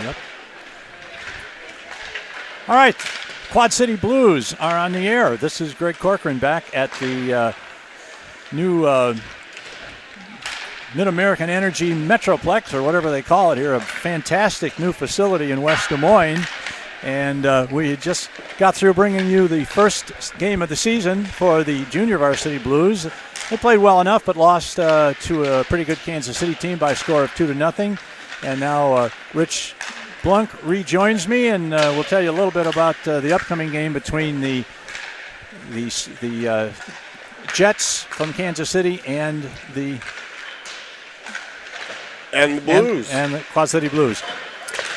Yep. All right. Quad City Blues are on the air. This is Greg Corcoran back at the new Midamerican Energy Metroplex, or whatever they call it here, a fantastic new facility in West Des Moines. And we just got through bringing you the first game of the season for the junior varsity Blues. They played well enough, but lost to a pretty good Kansas City team by a score of 2-0. And now Rich Blunk rejoins me, and we'll tell you a little bit about the upcoming game between the Jets from Kansas City and the Blues and the Quad City Blues.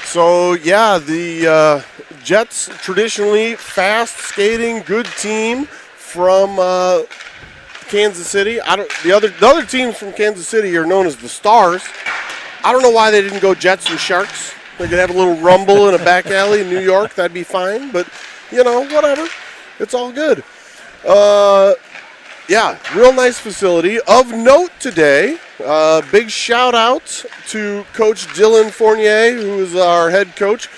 So yeah, the Jets, traditionally fast skating, good team from Kansas City. The other teams from Kansas City are known as the Stars. I don't know why they didn't go Jets and Sharks. They could have a little rumble in a back alley in New York. That'd be fine. But, whatever. It's all good. Yeah, real nice facility. Of note today, big shout out to Coach Dylan Fournier, who is our head coach.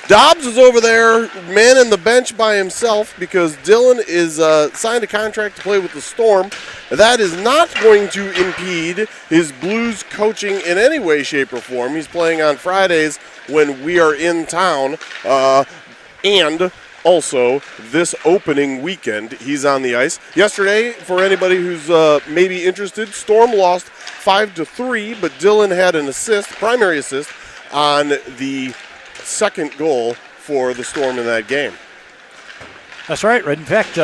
Dobbs is over there manning the bench by himself because Dylan is signed a contract to play with the Storm. That is not going to impede his Blues coaching in any way, shape, or form. He's playing on Fridays when we are in town, and also this opening weekend he's on the ice. Yesterday, for anybody who's maybe interested, Storm lost 5-3, but Dylan had an assist, primary assist, on the second goal for the Storm in that game. That's right. In fact,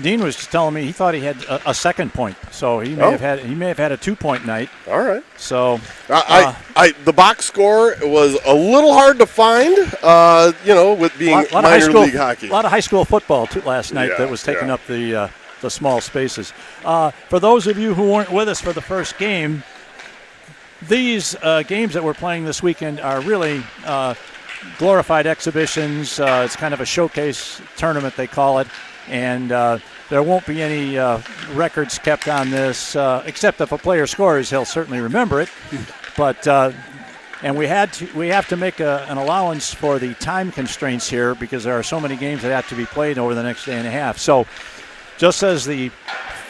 Dean was just telling me he thought he had a second point, so he may have had a 2-point night. All right. So the box score was a little hard to find, with being minor league hockey. A lot of high school football last night that was taking up the small spaces. For those of you who weren't with us for the first game, these games that we're playing this weekend are really glorified exhibitions. It's kind of a showcase tournament, they call it, and there won't be any records kept on this, except if a player scores, he'll certainly remember it. But and we have to make an allowance for the time constraints here because there are so many games that have to be played over the next day and a half. So just as the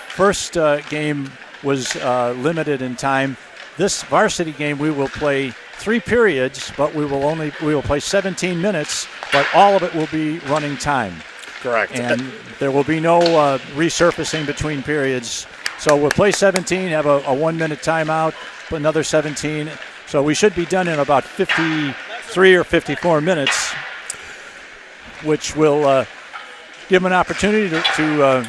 first game was limited in time, this varsity game we will play 3 periods, but we will play 17 minutes, but all of it will be running time. Correct. And there will be no resurfacing between periods. So we'll play 17, have a 1-minute timeout, another 17. So we should be done in about 53 or 54 minutes, which will give them an opportunity to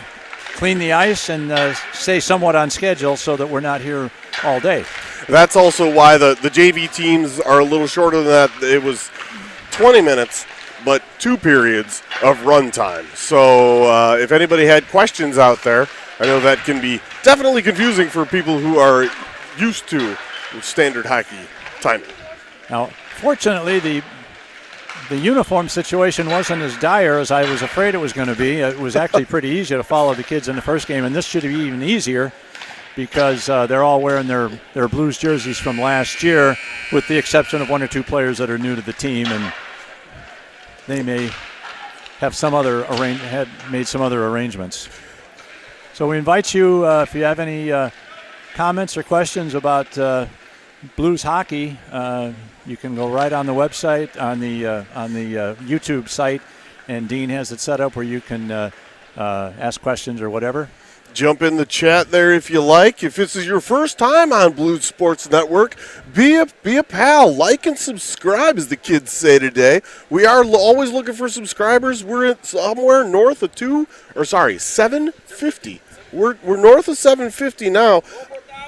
clean the ice and stay somewhat on schedule so that we're not here all day. That's also why the JV teams are a little shorter than that. It was 20 minutes, but 2 periods of run time. So if anybody had questions out there, I know that can be definitely confusing for people who are used to standard hockey timing. Now, fortunately, the uniform situation wasn't as dire as I was afraid it was going to be. It was actually pretty easy to follow the kids in the first game, and this should be even easier because they're all wearing their Blues jerseys from last year, with the exception of 1 or 2 players that are new to the team, and they may have made some other arrangements. So we invite you, if you have any comments or questions about Blues hockey, you can go right on the website, on the YouTube site, and Dean has it set up where you can ask questions or whatever. Jump in the chat there if you like. If this is your first time on Blues Sports Network, be a pal. Like and subscribe, as the kids say today. We are always looking for subscribers. We're at somewhere north of 750. We're north of 750 now.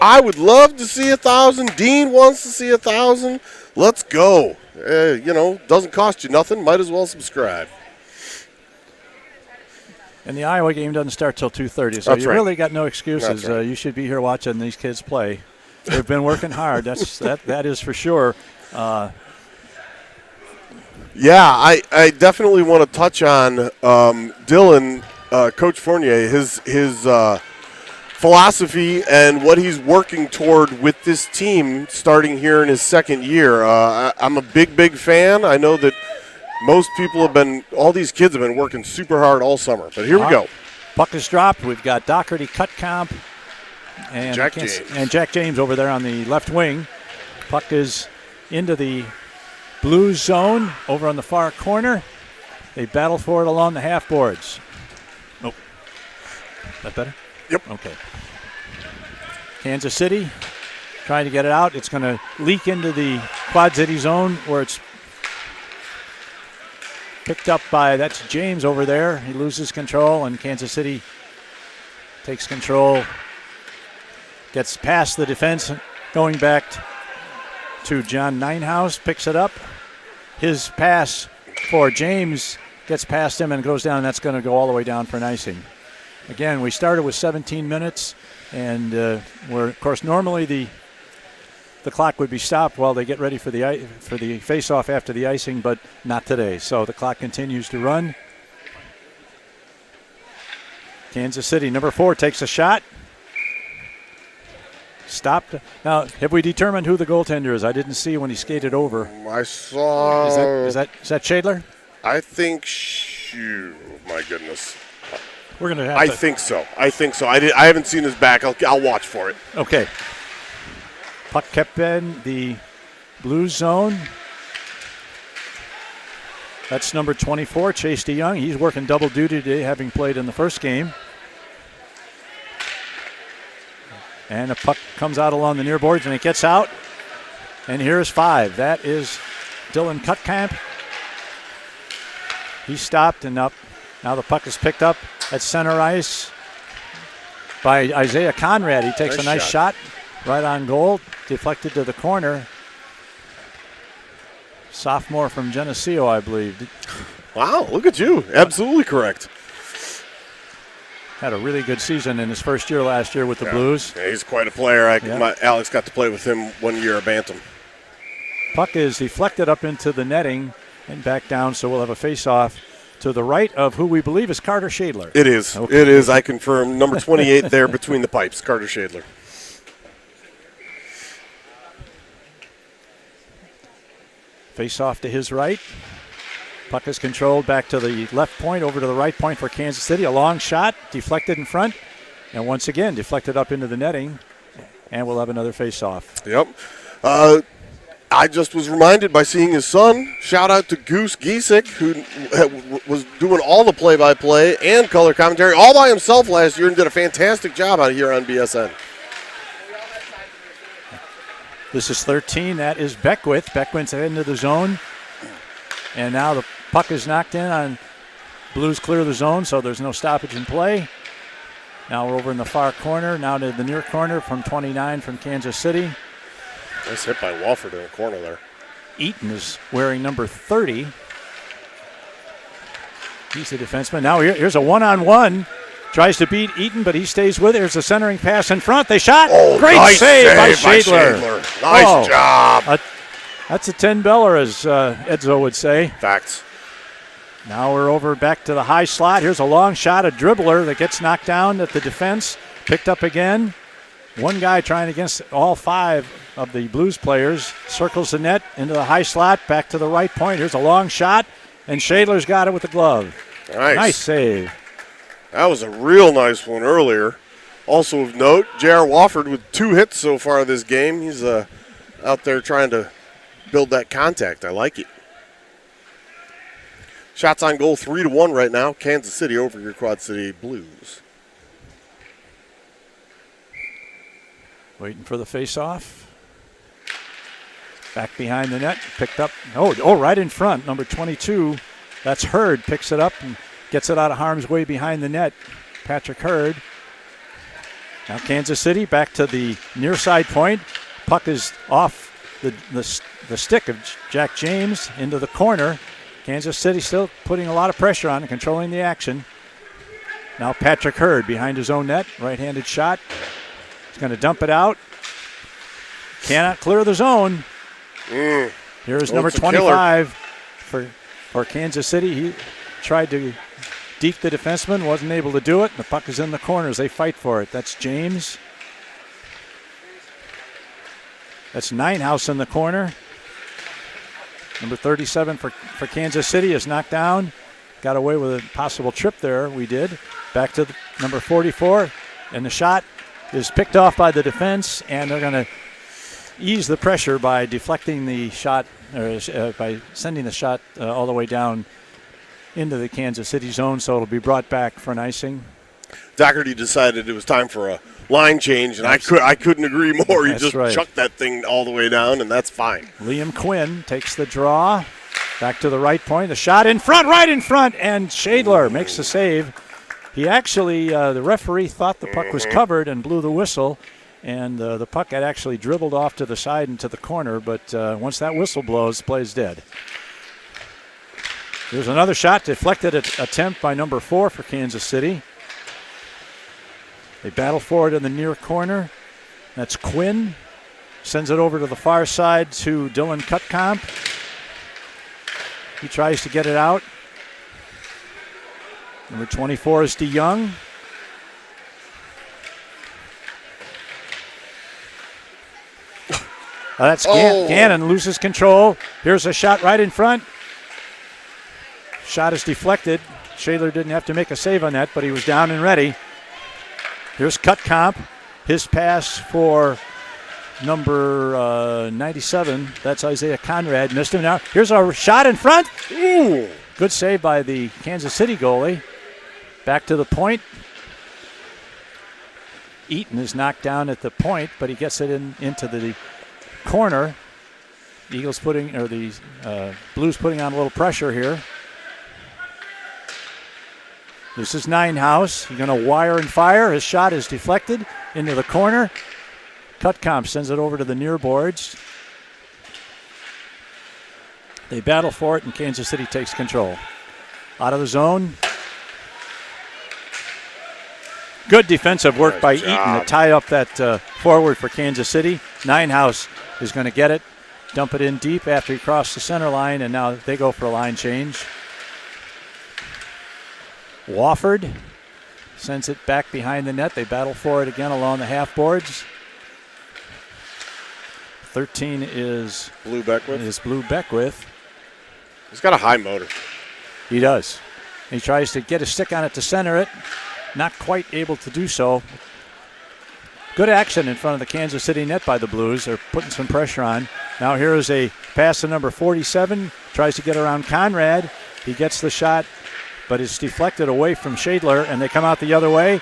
I would love to see 1,000. Dean wants to see 1,000. Let's go. Doesn't cost you nothing. Might as well subscribe. And the Iowa game doesn't start till 2:30, so That's you right. really got no excuses. That's right. You should be here watching these kids play. They've been working hard. That is for sure. Yeah, I definitely want to touch on Dylan, Coach Fournier, his philosophy and what he's working toward with this team starting here in his second year. I'm a big fan. I know that most people all these kids have been working super hard all summer. But here we go. Puck is dropped. We've got Doherty, Cutcomp, and Jack James over there on the left wing. Puck is into the Blues zone over on the far corner. They battle for it along the half boards. Oh, that better? Yep. Okay. Kansas City trying to get it out. It's going to leak into the Quad City zone where it's picked up by, that's James over there. He loses control, and Kansas City takes control. Gets past the defense, going back to John Ninehouse, picks it up. His pass for James gets past him and goes down, and that's going to go all the way down for an icing. Again, we started with 17 minutes, and we're, of course, normally the clock would be stopped while they get ready for the face-off after the icing, but not today. So the clock continues to run. Kansas City, number 4, takes a shot. Stopped. Now, have we determined who the goaltender is? I didn't see when he skated over. I saw. Is that Shadler? I think. My goodness. We're gonna have. I think so. I haven't seen his back. I'll watch for it. Okay. Puck kept in the Blues zone. That's number 24, Chase DeYoung. He's working double duty today, having played in the first game. And the puck comes out along the near boards, and it gets out. And here's 5. That is Dylan Cutcamp. He stopped and up. Now the puck is picked up at center ice by Isaiah Conrad. He takes a nice shot right on goal, deflected to the corner. Sophomore from Geneseo, I believe. Wow, look at you. Absolutely correct. Had a really good season in his first year last year with the Blues. Yeah, he's quite a player. Alex got to play with him 1 year at Bantam. Puck is deflected up into the netting and back down, so we'll have a face-off to the right of who we believe is Carter Shadler. It is. Okay. It is. I confirm. Number 28 there between the pipes, Carter Shadler. Face-off to his right. Puck is controlled back to the left point, over to the right point for Kansas City. A long shot, deflected in front, and once again deflected up into the netting, and we'll have another face-off. Yep. I just was reminded by seeing his son. Shout out to Goose Giesick, who was doing all the play-by-play and color commentary all by himself last year and did a fantastic job out here on BSN. This is 13. That is Beckwith. Beckwith's into the zone. And now the puck is knocked in on Blues clear the zone, so there's no stoppage in play. Now we're over in the far corner. Now to the near corner from 29 from Kansas City. Nice hit by Walford in the corner there. Eaton is wearing number 30. He's the defenseman. Now here's a one-on-one. Tries to beat Eaton, but he stays with it. There's a centering pass in front. They shot. Oh, great nice save by Shadler. Nice job. That's a 10-beller, as Edzo would say. Facts. Now we're over back to the high slot. Here's a long shot, a dribbler that gets knocked down at the defense. Picked up again. One guy trying against all 5 of the Blues players. Circles the net into the high slot, back to the right point. Here's a long shot, and Shadler's got it with the glove. Nice save. That was a real nice one earlier. Also of note, J.R. Wofford with 2 hits so far this game. He's out there trying to build that contact. I like it. Shots on goal 3-1 right now. Kansas City over your Quad City Blues. Waiting for the face-off. Back behind the net, picked up. Oh, right in front, number 22. That's Hurd, picks it up and gets it out of harm's way behind the net. Patrick Hurd. Now Kansas City back to the near side point. Puck is off the stick of Jack James into the corner. Kansas City still putting a lot of pressure on and controlling the action. Now Patrick Hurd behind his own net. Right-handed shot. He's going to dump it out. Cannot clear the zone. Here's number 25 for Kansas City. He tried to Deke, the defenseman, wasn't able to do it. The puck is in the corners. They fight for it. That's James. That's Ninehouse in the corner. Number 37 for Kansas City is knocked down. Got away with a possible trip there. We did. Back to number 44. And the shot is picked off by the defense. And they're going to ease the pressure by deflecting the shot, or by sending the shot all the way down into the Kansas City zone. So it'll be brought back for an icing. Doherty decided it was time for a line change, and I couldn't agree more. He just chucked that thing all the way down, and that's fine. Liam Quinn takes the draw. Back to the right point. The shot in front, right in front, and Shadler makes the save. He actually, the referee thought the puck was covered and blew the whistle, and the puck had actually dribbled off to the side and to the corner, but once that whistle blows, the play is dead. There's another shot, deflected attempt by number 4 for Kansas City. They battle for it in the near corner. That's Quinn. Sends it over to the far side to Dylan Cutcomp. He tries to get it out. Number 24 is DeYoung. That's Gannon loses control. Here's a shot right in front. Shot is deflected. Shadler didn't have to make a save on that, but he was down and ready. Here's Cutcomp. His pass for number 97. That's Isaiah Conrad. Missed him now. Here's a shot in front. Ooh. Good save by the Kansas City goalie. Back to the point. Eaton is knocked down at the point, but he gets it into the corner. The Blues putting on a little pressure here. This is Ninehouse. He's going to wire and fire. His shot is deflected into the corner. Cutcomp sends it over to the near boards. They battle for it, and Kansas City takes control. Out of the zone. Good defensive work by Eaton to tie up that forward for Kansas City. Ninehouse is going to get it, dump it in deep after he crossed the center line, and now they go for a line change. Wofford sends it back behind the net. They battle for it again along the half boards. 13 is Blue Beckwith. He's got a high motor. He does. He tries to get a stick on it to center it. Not quite able to do so. Good action in front of the Kansas City net by the Blues. They're putting some pressure on. Now here is a pass to number 47. Tries to get around Conrad. He gets the shot, but it's deflected away from Shadler, and they come out the other way.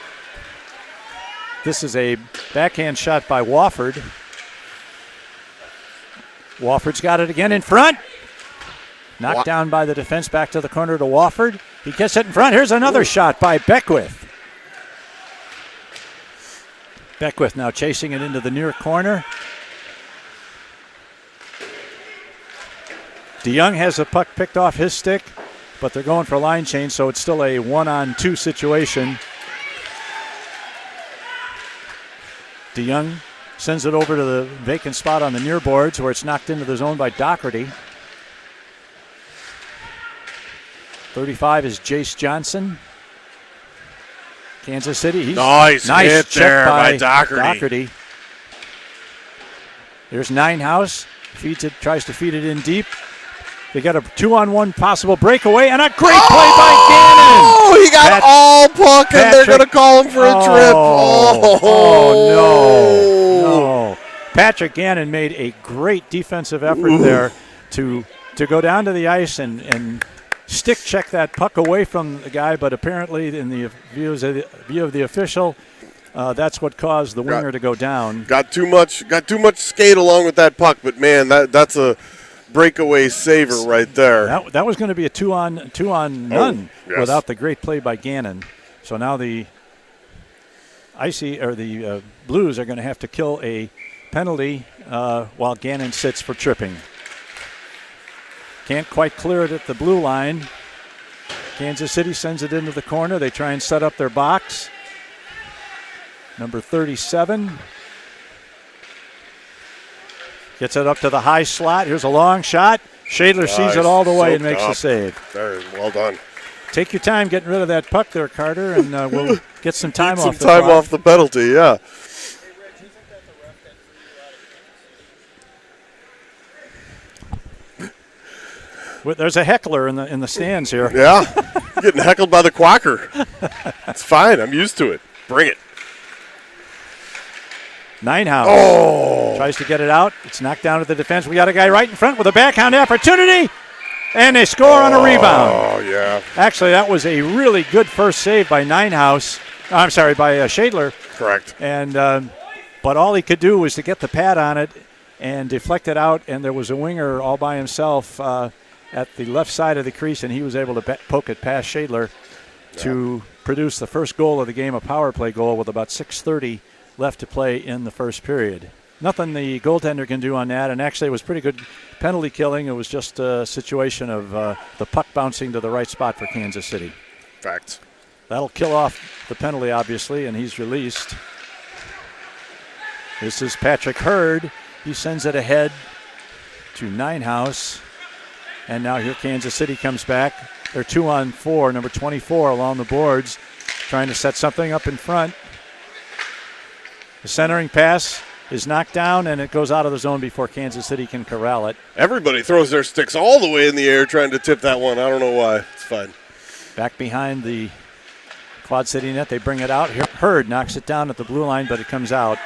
This is a backhand shot by Wofford. Wofford's got it again in front. Knocked down by the defense, back to the corner to Wofford. He gets it in front. Here's another shot by Beckwith. Beckwith now chasing it into the near corner. DeYoung has the puck picked off his stick, but they're going for line change, so it's still a 1-on-2 situation. DeYoung sends it over to the vacant spot on the near boards where it's knocked into the zone by Doherty. 35 is Jace Johnson. Kansas City. Nice hit there by Doherty. There's Ninehouse. Feeds it, tries to feed it in deep. They got a 2-on-1 possible breakaway and a great play by Gannon. Oh, he got all puck and they're going to call him for a trip. No. Patrick Gannon made a great defensive effort there to go down to the ice and stick check that puck away from the guy, but apparently in the view of the official, that's what caused the winger to go down. Got too much skate along with that puck, but man, that's a breakaway saver right there. That was going to be a two on none without the great play by Gannon. So now the Blues are going to have to kill a penalty while Gannon sits for tripping. Can't quite clear it at the blue line. Kansas City sends it into the corner. They try and set up their box. Number 37 gets it up to the high slot. Here's a long shot. Shadler sees it all the way and makes the save. There, well done. Take your time getting rid of that puck there, Carter, and we'll get some time off the time clock. off the penalty, yeah. There's a heckler in the stands here. Yeah, getting heckled by the quacker. It's fine. I'm used to it. Bring it. Ninehouse tries to get it out. It's knocked down to the defense. We got a guy right in front with a backhand opportunity, and they score on a rebound. Oh, yeah. Actually, that was a really good first save by Ninehouse. I'm sorry, by Shadler. Correct. And but all he could do was to get the pad on it and deflect it out, and there was a winger all by himself at the left side of the crease, and he was able to poke it past Shadler to produce the first goal of the game, a power play goal with about 6:30 left to play in the first period. Nothing the goaltender can do on that, and actually it was pretty good penalty killing. It was just a situation of the puck bouncing to the right spot for Kansas City. Fact. That'll kill off the penalty, obviously, and he's released. This is Patrick Hurd. He sends it ahead to Ninehouse. And now here Kansas City comes back. They're 2-on-4, number 24 along the boards, trying to set something up in front. The centering pass is knocked down, and it goes out of the zone before Kansas City can corral it. Everybody throws their sticks all the way in the air trying to tip that one. I don't know why. It's fine. Back behind the Quad City net, they bring it out. Hurd knocks it down at the blue line, but it comes out.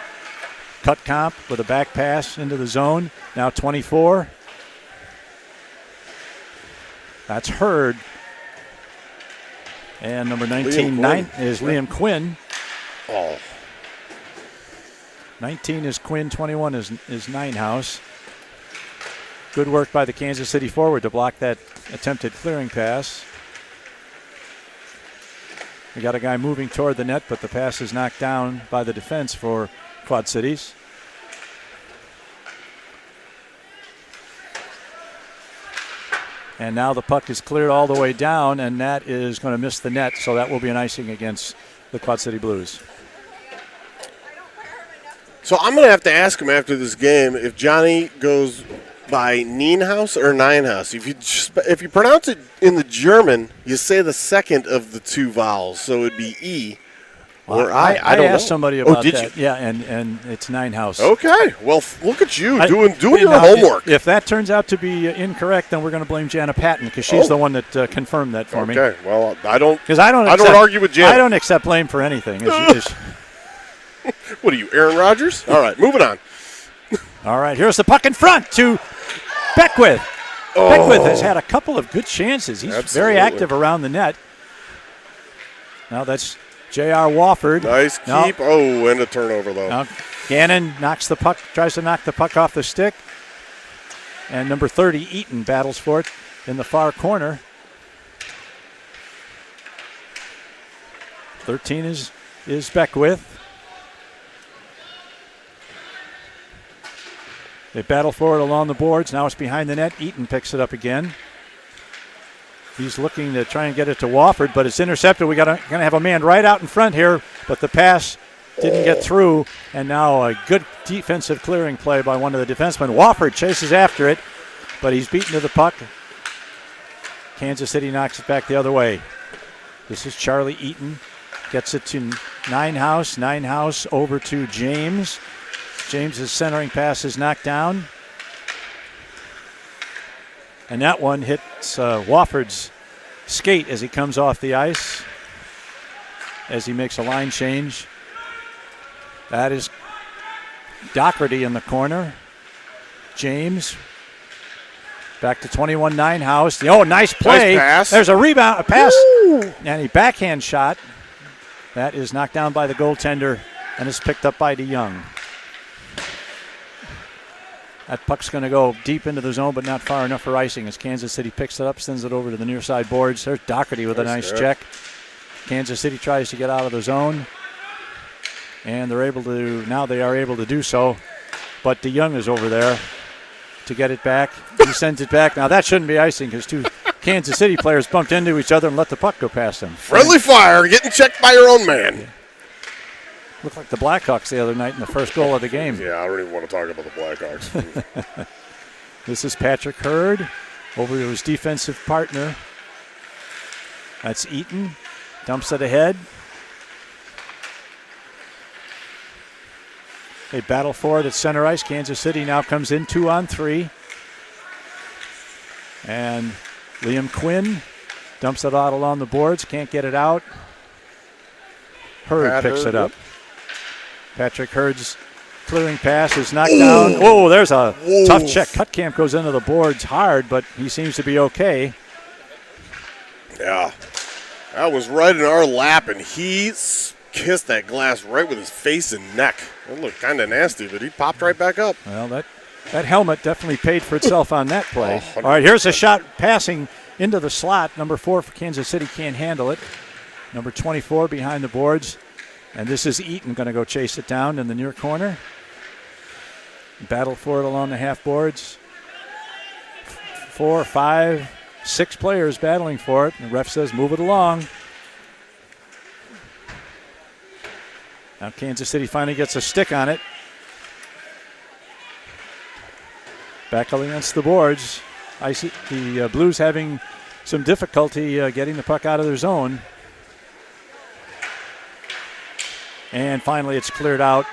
Cut comp with a back pass into the zone. Now 24. That's Hurd. And number 19 is Liam Quinn. Oh. 19 is Quinn, 21 is Ninehouse. Good work by the Kansas City forward to block that attempted clearing pass. We got a guy moving toward the net, but the pass is knocked down by the defense for Quad Cities. And now the puck is cleared all the way down, and that is going to miss the net, so that will be an icing against the Quad City Blues. So I'm going to have to ask him after this game if Johnny goes by Nienhaus or Ninehouse. If you pronounce it in the German, you say the second of the two vowels, so it'd be E or I. I don't know. I asked somebody about did that. You? Yeah, and it's Ninehouse. Okay. Well, look at you doing your homework. If that turns out to be incorrect, then we're going to blame Jana Patton because she's the one that confirmed that for me. Okay. Well, I don't argue with Jana. I don't accept blame for anything. What are you, Aaron Rodgers? All right, moving on. All right, here's the puck in front to Beckwith. Beckwith has had a couple of good chances. He's very active around the net. Now that's J.R. Wofford. Nice keep. And a turnover, though. Now Gannon tries to knock the puck off the stick. And number 30, Eaton, battles for it in the far corner. 13 is Beckwith. They battle for it along the boards. Now it's behind the net. Eaton picks it up again. He's looking to try and get it to Wofford, but it's intercepted. We're going to have a man right out in front here, but the pass didn't get through. And now a good defensive clearing play by one of the defensemen. Wofford chases after it, but he's beaten to the puck. Kansas City knocks it back the other way. This is Charlie Eaton. Gets it to Ninehouse. Ninehouse over to James. James's centering pass is knocked down. And that one hits Wofford's skate as he comes off the ice, as he makes a line change. That is Doherty in the corner. James back to 21 Ninehouse. Nice play. Nice pass. There's a rebound, a pass, Woo! and a backhand shot. That is knocked down by the goaltender and is picked up by DeYoung. That puck's going to go deep into the zone, but not far enough for icing as Kansas City picks it up, sends it over to the near side boards. There's Doherty with a nice check. Kansas City tries to get out of the zone, and they are able to do so. But DeYoung is over there to get it back. He sends it back. Now that shouldn't be icing because two Kansas City players bumped into each other and let the puck go past them. Friendly fire, getting checked by your own man. Looked like the Blackhawks the other night in the first goal of the game. Yeah, I don't even want to talk about the Blackhawks. This is Patrick Hurd over to his defensive partner. That's Eaton. Dumps it ahead. They battle for it at center ice. Kansas City now comes in 2-on-3. And Liam Quinn dumps it out along the boards. Can't get it out. Hurd picks it up. Patrick Hurd's clearing pass is knocked down. Oh, there's a tough check. Cutcamp goes into the boards hard, but he seems to be okay. Yeah. That was right in our lap, and he kissed that glass right with his face and neck. It looked kind of nasty, but he popped right back up. Well, that helmet definitely paid for itself on that play. All right, here's a shot passing into the slot. Number 4 for Kansas City can't handle it. Number 24 behind the boards. And this is Eaton going to go chase it down in the near corner. Battle for it along the half boards. 4, 5, 6 players battling for it. The ref says move it along. Now Kansas City finally gets a stick on it. Back against the boards. I see the Blues having some difficulty getting the puck out of their zone. And finally it's cleared out.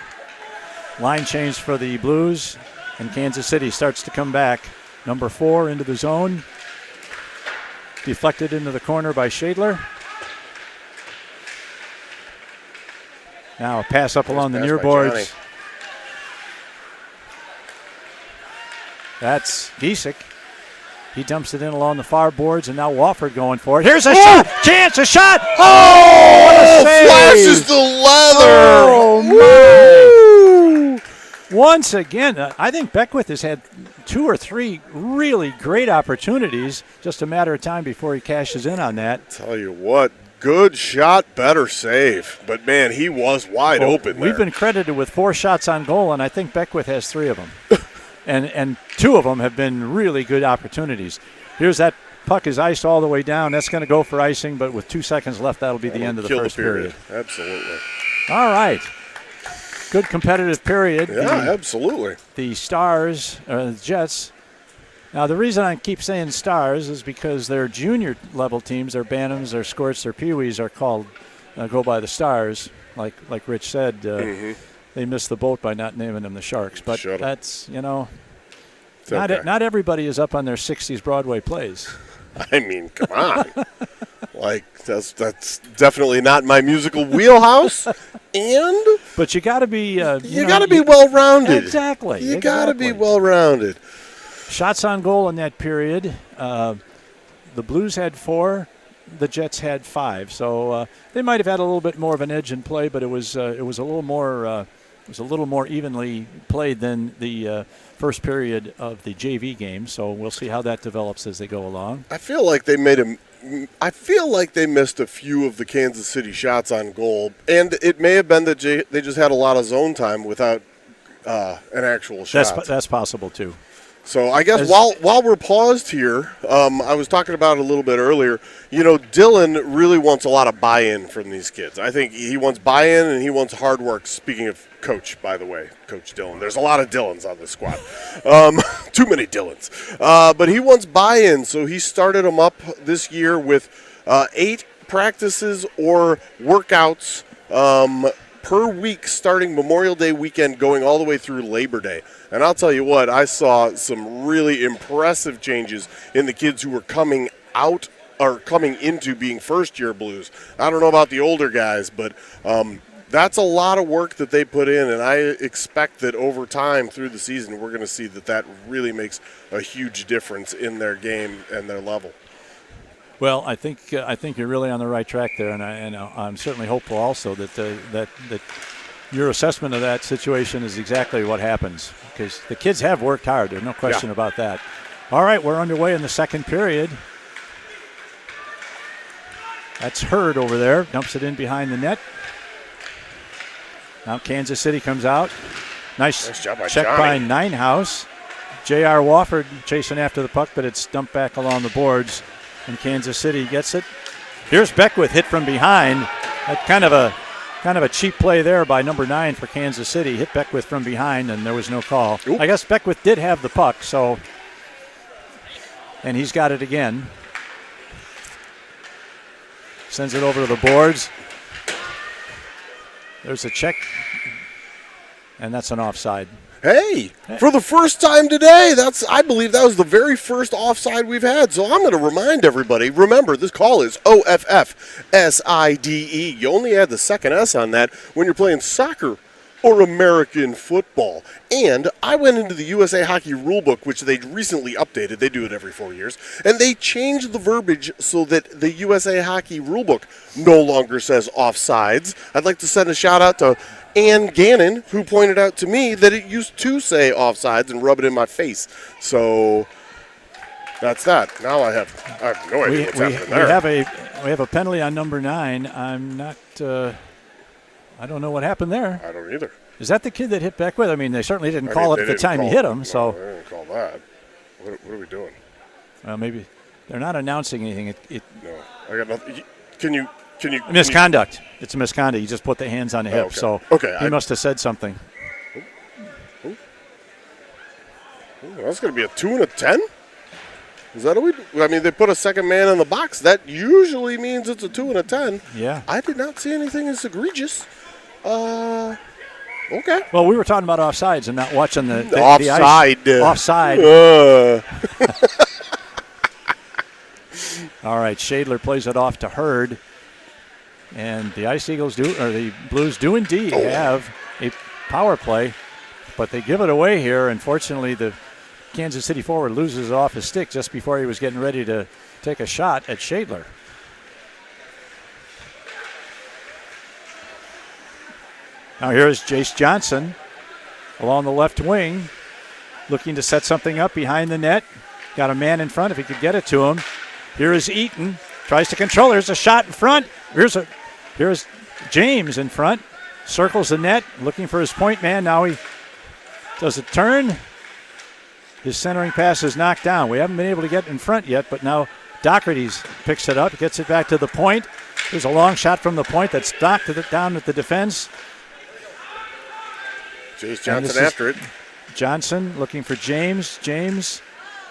Line change for the Blues. And Kansas City starts to come back. Number 4 into the zone. Deflected into the corner by Shadler. Now a pass up along the near boards. Johnny. That's Giesek. He dumps it in along the far boards, and now Wofford going for it. Here's a shot! Chance, a shot! Oh, what a save! Flashes the leather! Oh, my! Once again, I think Beckwith has had 2 or 3 really great opportunities. Just a matter of time before he cashes in on that. Tell you what, good shot, better save. But, man, he was wide open there. We've been credited with 4 shots on goal, and I think Beckwith has 3 of them. And 2 of them have been really good opportunities. Here's that puck is iced all the way down. That's going to go for icing, but with 2 seconds left, that'll be the end of the first period. Absolutely. All right. Good competitive period. Yeah, absolutely. The Stars, the Jets. Now, the reason I keep saying Stars is because their junior level teams, their Bantams, their Squirts, their Pee-wees are called, go by the Stars, like Rich said. They missed the boat by not naming them the Sharks. But that's, not everybody is up on their 60s Broadway plays. I mean, come on. That's definitely not my musical wheelhouse. But you got to be you got to be well-rounded. Exactly. You got to be well-rounded. Shots on goal in that period. The Blues had 4. The Jets had 5. So they might have had a little bit more of an edge in play, but it was a little more evenly played than the first period of the JV game. So we'll see how that develops as they go along. I feel like they missed a few of the Kansas City shots on goal, and it may have been that they just had a lot of zone time without an actual shot. That's possible too. So I guess while we're paused here, I was talking about it a little bit earlier. Dylan really wants a lot of buy-in from these kids. I think he wants buy-in and he wants hard work. Speaking of coach, by the way, Coach Dillon. There's a lot of Dillons on this squad. Too many Dillons. But he wants buy-in, so he started them up this year with 8 practices or workouts per week starting Memorial Day weekend going all the way through Labor Day. And I'll tell you what, I saw some really impressive changes in the kids who were coming out or coming into being first-year Blues. I don't know about the older guys, but that's a lot of work that they put in, and I expect that over time through the season we're going to see that really makes a huge difference in their game and their level. Well, I think you're really on the right track there, and I'm certainly hopeful also that your assessment of that situation is exactly what happens, because the kids have worked hard. There's no question about that. All right, we're underway in the second period. That's Hurd over there, dumps it in behind the net. Now Kansas City comes out. Nice job by check Johnny. by Ninehouse. J.R. Wofford chasing after the puck, but it's dumped back along the boards, and Kansas City gets it. Here's Beckwith hit from behind. That kind of a cheap play there by number 9 for Kansas City. Hit Beckwith from behind, and there was no call. Oop. I guess Beckwith did have the puck, and he's got it again. Sends it over to the boards. There's a check. And that's an offside. Hey, for the first time today, I believe that was the very first offside we've had. So I'm going to remind everybody, remember, this call is OFFSIDE. You only add the second S on that when you're playing soccer or American football. And I went into the USA Hockey Rulebook, which they recently updated. They do it every 4 years. And they changed the verbiage so that the USA Hockey Rulebook no longer says offsides. I'd like to send a shout out to Ann Gannon, who pointed out to me that it used to say offsides and rub it in my face. So that's that. Now I have no idea what's happening there. We have a penalty on number 9. I'm not. I don't know what happened there. I don't either. Is that the kid that hit Beckwith? I mean, they certainly didn't call it at the time he hit him. No, so they didn't call that. What are we doing? Well, maybe they're not announcing anything. No, I got nothing. Can you? Misconduct. It's a misconduct. You just put the hands on the hip. Okay. So he must have said something. That's going to be a 2 and a 10? Is that what we do? I mean, they put a second man in the box. That usually means it's a 2 and a 10. Yeah. I did not see anything as egregious. Okay. Well, we were talking about offsides and not watching the offside. The offside. All right, Shadler plays it off to Hurd. And the the Blues do indeed have a power play, but they give it away here. Unfortunately, the Kansas City forward loses it off his stick just before he was getting ready to take a shot at Shadler. Now here's Jace Johnson along the left wing, looking to set something up behind the net. Got a man in front if he could get it to him. Here is Eaton, tries to control. There's a shot in front. Here's James in front, circles the net, looking for his point man. Now he does a turn. His centering pass is knocked down. We haven't been able to get in front yet, but now Doherty's picks it up, gets it back to the point. There's a long shot from the point that's knocked down at the defense. Jace Johnson after it. Johnson looking for James. James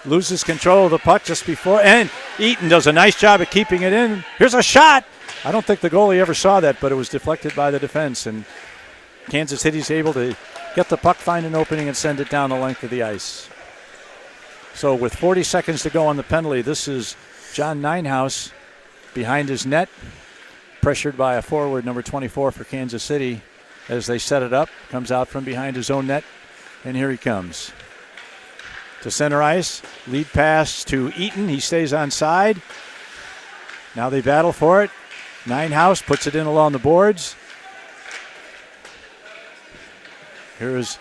loses control of the puck just before, and Eaton does a nice job of keeping it in. Here's a shot. I don't think the goalie ever saw that, but it was deflected by the defense, and Kansas City's able to get the puck, find an opening, and send it down the length of the ice. So with 40 seconds to go on the penalty, this is John Ninehouse behind his net, pressured by a forward, number 24 for Kansas City, as they set it up. Comes out from behind his own net, and here he comes. To center ice, lead pass to Eaton. He stays on side. Now they battle for it. Ninehouse puts it in along the boards. Here's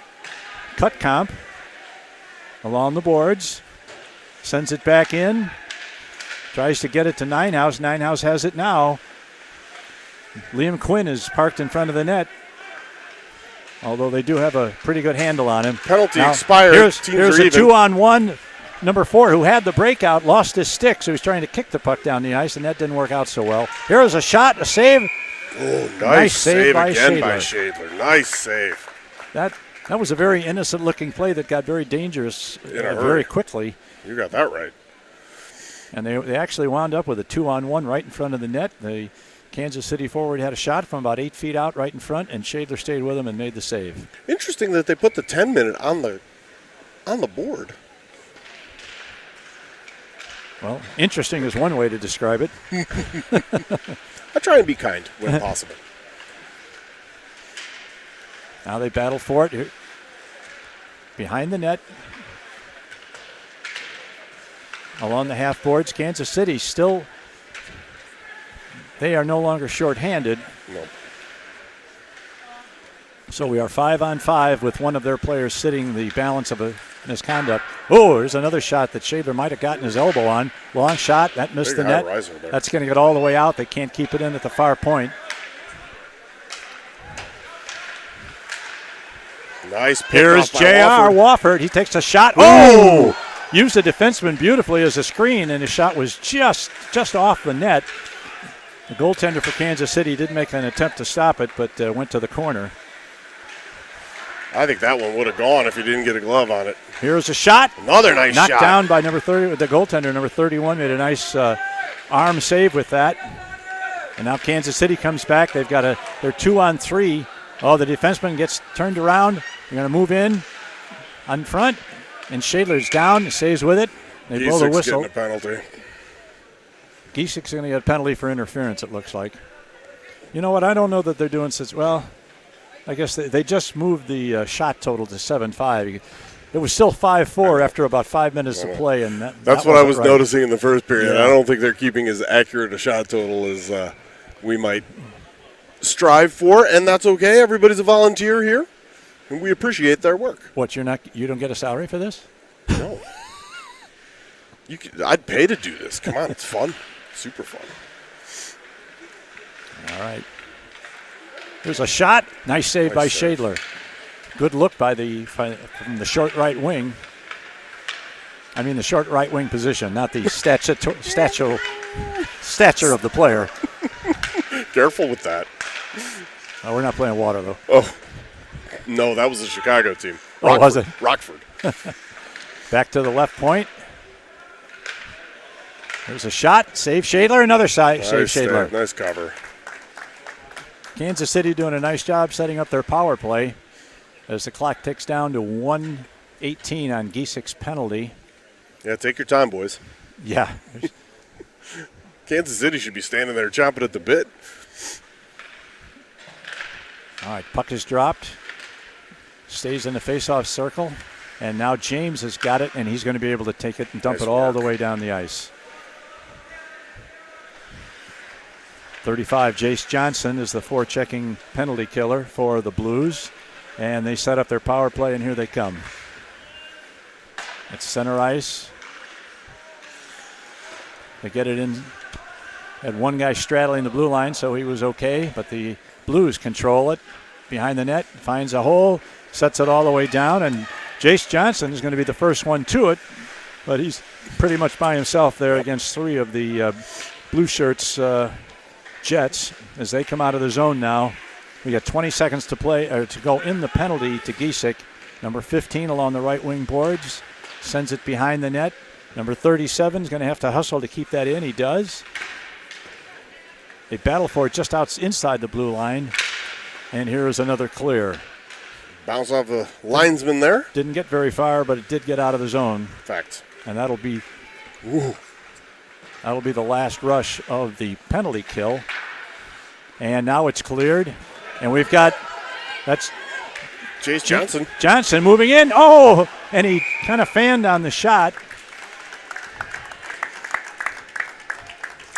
Cutcomp along the boards. Sends it back in. Tries to get it to Ninehouse. Ninehouse has it now. Liam Quinn is parked in front of the net, although they do have a pretty good handle on him. Penalty expired. Here's a 2-on-1. Number 4, who had the breakout, lost his stick, so he's trying to kick the puck down the ice, and that didn't work out so well. Here's a shot, a save. Oh, nice save by again Shadler. by Shadler. Nice save. That was a very innocent-looking play that got very dangerous very quickly. You got that right. And they actually wound up with a 2-on-1 right in front of the net. The Kansas City forward had a shot from about 8 feet out right in front, and Shadler stayed with him and made the save. Interesting that they put the 10-minute on the board. Well, interesting is one way to describe it. I try and be kind when possible. Now they battle for it. Here, behind the net. Along the half boards, Kansas City still, they are no longer shorthanded. No. So we are 5-on-5 with one of their players sitting the balance of a misconduct. Oh, there's another shot that Shadler might have gotten his elbow on. Long shot, that missed the net. That's going to get all the way out. They can't keep it in at the far point. Nice pick. Here's J.R. Wofford. He takes a shot. Oh! Used the defenseman beautifully as a screen, and his shot was just off the net. The goaltender for Kansas City did make an attempt to stop it, but went to the corner. I think that one would have gone if he didn't get a glove on it. Here's a shot. Another nice shot. Knocked down by number 30. The goaltender, number 31, made a nice arm save with that. And now Kansas City comes back. They're 2-on-3. Oh, the defenseman gets turned around. They're going to move in front. And Shadler's down, stays with it. They blow the whistle. Getting a penalty. Giesecke's going to get a penalty for interference, it looks like. You know what? I don't know that they're doing since, well, I guess they just moved the shot total to 7-5. It was still 5-4 after about 5 minutes of play. And that's what I was noticing in the first period. Yeah. I don't think they're keeping as accurate a shot total as we might strive for, and that's okay. Everybody's a volunteer here, and we appreciate their work. What, you don't get a salary for this? No. I'd pay to do this. Come on, it's fun. Super fun. All right. Here's a shot. Nice save by Shadler. Good look from the short right wing. I mean the short right wing position, not the stature of the player. Careful with that. Oh, we're not playing water, though. Oh, no, that was the Chicago team. Oh, was it? Rockford. Back to the left point. There's a shot. Save Shadler. Another save Shadler. Nice cover. Kansas City doing a nice job setting up their power play as the clock ticks down to 1:18 on Giesecke's penalty. Yeah, take your time, boys. Yeah. Kansas City should be standing there chomping at the bit. All right, puck is dropped. Stays in the faceoff circle. And now James has got it, and he's going to be able to take it and dump it all the way down the ice. 35, Jace Johnson is the forechecking penalty killer for the Blues. And they set up their power play, and here they come. It's center ice. They get it in. Had one guy straddling the blue line, so he was okay. But the Blues control it behind the net, finds a hole, sets it all the way down, and Jace Johnson is going to be the first one to it. But he's pretty much by himself there against three of the blue shirts Jets as they come out of the zone now. We got 20 seconds to play or to go in the penalty to Giesecke. Number 15 along the right wing boards sends it behind the net. Number 37 is going to have to hustle to keep that in. He does. They battle for it just inside the blue line. And here is another clear. Bounce off the linesman there. Didn't get very far, but it did get out of the zone. Fact. And that'll be the last rush of the penalty kill. And now it's cleared. And we've got, that's Jace Johnson. Johnson moving in. Oh, and he kind of fanned on the shot.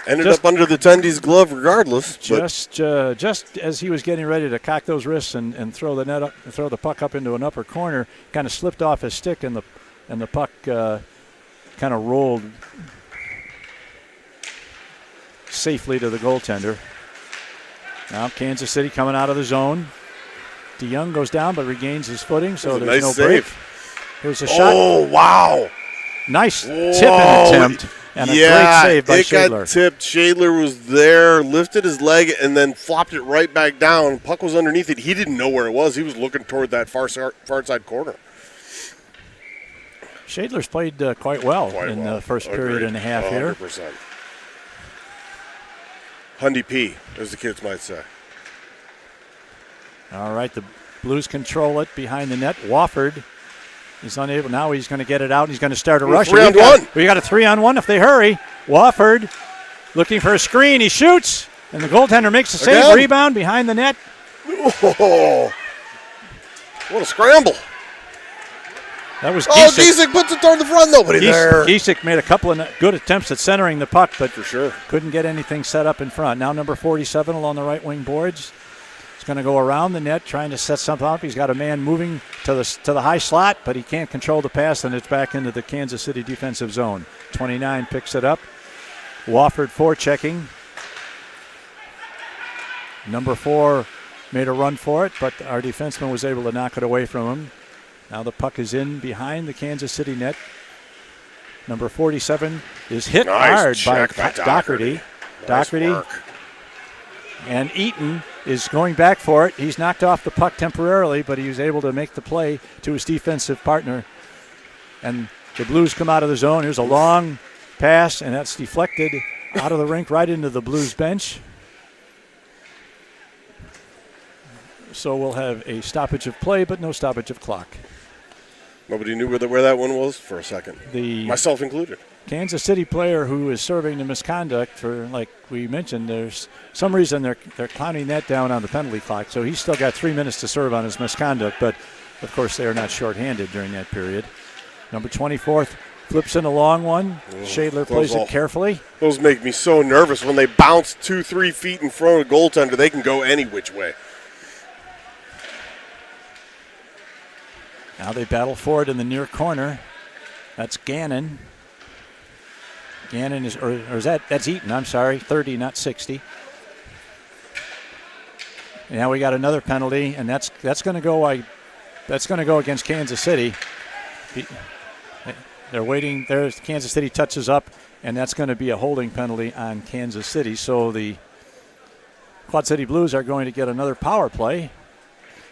Ended up under the tendy's glove regardless. Just as he was getting ready to cock those wrists and throw the puck up into an upper corner, kind of slipped off his stick, and the puck kind of rolled safely to the goaltender. Now Kansas City coming out of the zone. DeYoung goes down but regains his footing, so there's no break. Here's a shot. Oh, wow. Nice tipping attempt. And a great save by Shadler. It got tipped. Shadler was there, lifted his leg, and then flopped it right back down. Puck was underneath it. He didn't know where it was. He was looking toward that far side corner. Shadler's played quite well in the first period and a half 100%. Here. 100%. Hundy P, as the kids might say. All right, the Blues control it behind the net. Wofford is unable. Now he's going to get it out. He's going to start a rush. 3-on-1. We got a 3-on-1 if they hurry. Wofford looking for a screen. He shoots, and the goaltender makes a save. Again? Rebound behind the net. Oh, what a scramble. That was Giesecke. Giesecke puts it toward the front. Nobody there. Giesecke made a couple of good attempts at centering the puck, but for sure couldn't get anything set up in front. Now number 47 along the right wing boards. He's going to go around the net trying to set something up. He's got a man moving to the high slot, but he can't control the pass, and it's back into the Kansas City defensive zone. 29 picks it up. Wofford forechecking. Number 4 made a run for it, but our defenseman was able to knock it away from him. Now the puck is in behind the Kansas City net. Number 47 is hit hard by Doherty. Doherty. And Eaton is going back for it. He's knocked off the puck temporarily, but he was able to make the play to his defensive partner. And the Blues come out of the zone. Here's a long pass, and that's deflected out of the rink right into the Blues bench. So we'll have a stoppage of play, but no stoppage of clock. Nobody knew where that one was for a second, myself included. Kansas City player who is serving the misconduct for, like we mentioned, there's some reason they're counting that down on the penalty clock. So he's still got 3 minutes to serve on his misconduct, but of course they are not shorthanded during that period. Number 24 flips in a long one. Shadler plays it carefully. Those make me so nervous when they bounce 2-3 feet in front of a goaltender. They can go any which way. Now they battle for it in the near corner. That's Gannon. Gannon that's Eaton, I'm sorry, 30, not 60. And now we got another penalty, and that's going to go against Kansas City. They're waiting. There's Kansas City touches up, and that's going to be a holding penalty on Kansas City. So the Quad City Blues are going to get another power play,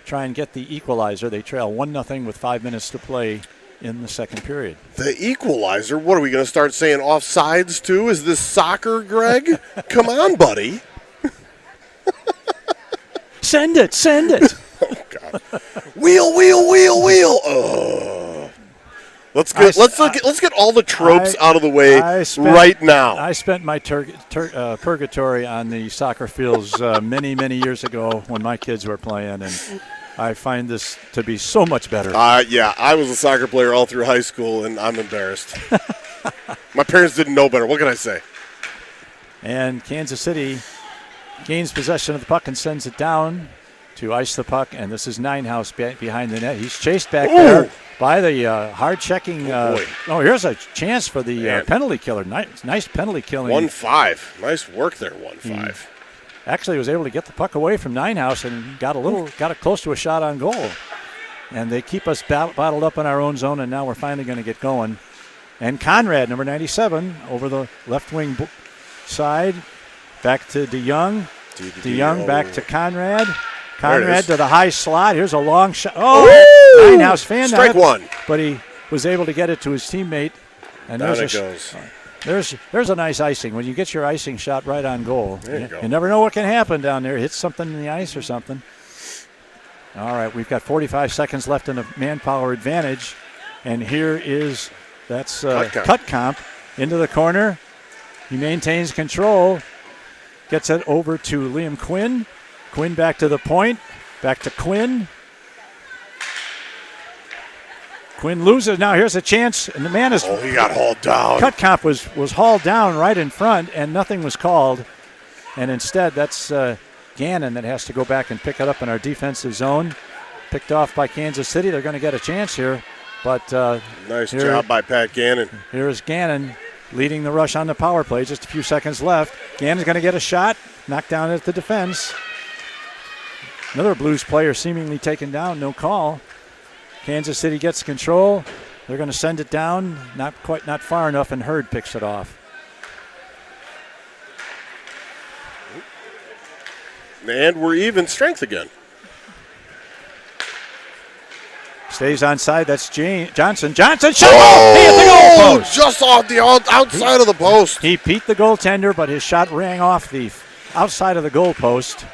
try and get the equalizer. They trail 1-0 with 5 minutes to play in the second period. The equalizer? What are we going to start saying offsides too? Is this soccer, Greg? Come on, buddy. Send it. Oh God. Wheel. Let's get all the tropes out of the way right now. I spent my purgatory on the soccer fields many years ago when my kids were playing, and I find this to be so much better. Yeah, I was a soccer player all through high school, and I'm embarrassed. My parents didn't know better. What can I say? And Kansas City gains possession of the puck and sends it down to ice the puck, and this is Ninehouse behind the net. He's chased back there by the hard-checking. Here's a chance for the penalty killer. Nice penalty killing. 1-5. Nice work there, 1-5. Actually was able to get the puck away from Ninehouse and got it close to a shot on goal. And they keep us bottled up in our own zone, and now we're finally going to get going. And Conrad, number 97, over the left wing side, back to DeYoung. DeYoung back to Conrad. Conrad to the high slot. Here's a long shot. Ninehouse fanned strike one. But he was able to get it to his teammate. And down it goes. There's a nice icing. When you get your icing shot right on goal, you never know what can happen down there. Hit something in the ice or something. All right, we've got 45 seconds left in a manpower advantage. And that's cut comp into the corner. He maintains control. Gets it over to Liam Quinn. Quinn back to the point. Back to Quinn. Quinn loses. Now here's a chance, and the man is. He got hauled down. Cut comp was hauled down right in front, and nothing was called. And instead, that's Gannon that has to go back and pick it up in our defensive zone. Picked off by Kansas City. They're going to get a chance here, but nice job by Pat Gannon. Here's Gannon leading the rush on the power play. Just a few seconds left. Gannon's going to get a shot, knocked down at the defense. Another Blues player seemingly taken down, no call. Kansas City gets control. They're going to send it down, not far enough, and Hurd picks it off. And we're even strength again. Stays onside. That's Johnson. Johnson shot! He hit the goal post! Just off the outside of the post. He beat the goaltender, but his shot rang off the outside of the goal post.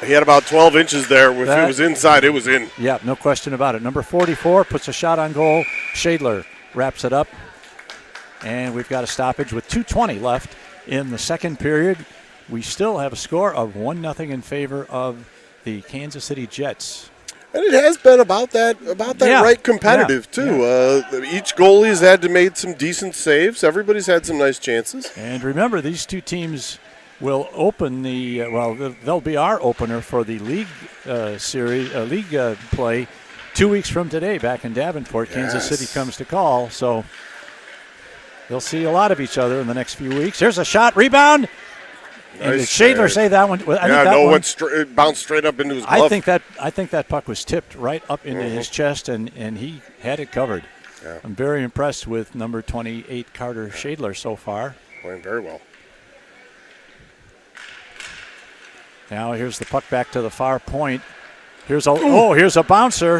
He had about 12 inches there. If it was inside, it was in. Yeah, no question about it. Number 44 puts a shot on goal. Shadler wraps it up. And we've got a stoppage with 2:20 left in the second period. We still have a score of 1-0 in favor of the Kansas City Jets. And it has been about that right competitive, too. Yeah. Each goalie's had to make some decent saves. Everybody's had some nice chances. And remember, these two teams will open they'll be our opener for the league play 2 weeks from today back in Davenport. Yes. Kansas City comes to call, so they'll see a lot of each other in the next few weeks. Here's a shot, rebound. Nice. And did Shadler say that one? It bounced straight up into his glove. I think that puck was tipped right up into his chest, and he had it covered. Yeah. I'm very impressed with number 28 Carter Shadler so far. Playing very well. Now here's the puck back to the far point. Here's a bouncer.